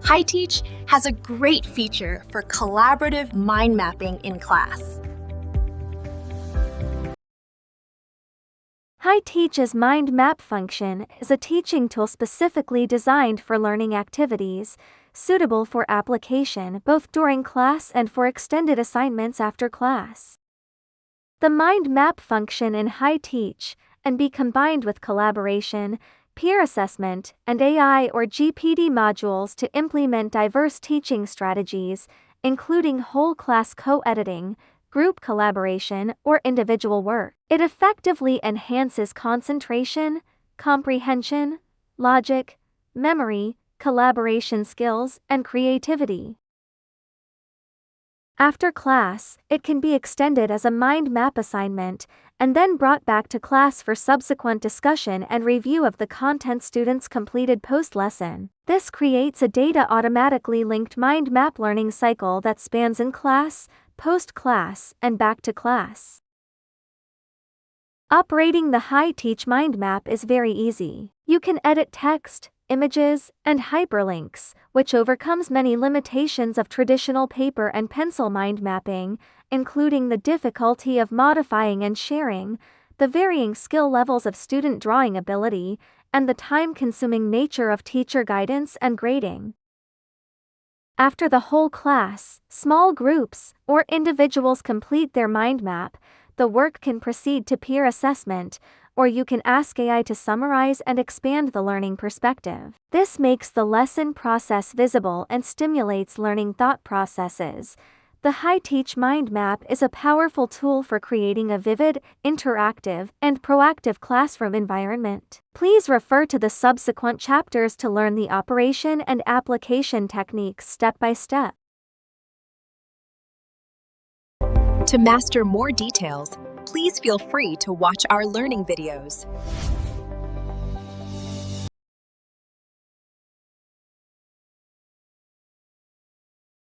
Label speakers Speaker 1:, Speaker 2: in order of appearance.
Speaker 1: HiTeach has a great feature for collaborative mind mapping in class.
Speaker 2: HiTeach's mind map function is a teaching tool specifically designed for learning activities, suitable for application both during class and for extended assignments after class. The mind map function in HiTeach can be combined with collaboration, peer assessment, and AI or GPT modules to implement diverse teaching strategies, including whole class co-editing, group collaboration, or individual work. It effectively enhances concentration, comprehension, logic, memory, collaboration skills, and creativity. After class, it can be extended as a mind map assignment and then brought back to class for subsequent discussion and review of the content students completed post-lesson. This creates a data automatically linked mind map learning cycle that spans in class, post-class, and back to class. Operating the HiTeach mind map is very easy. You can edit text, images, and hyperlinks, which overcomes many limitations of traditional paper and pencil mind mapping, including the difficulty of modifying and sharing, the varying skill levels of student drawing ability, and the time-consuming nature of teacher guidance and grading. After the whole class, small groups, or individuals complete their mind map, the work can proceed to peer assessment, or you can ask AI to summarize and expand the learning perspective. This makes the lesson process visible and stimulates learning thought processes. The HiTeach mind map is a powerful tool for creating a vivid, interactive, and proactive classroom environment. Please refer to the subsequent chapters to learn the operation and application techniques step by step.
Speaker 1: To master more details, please feel free to watch our learning videos.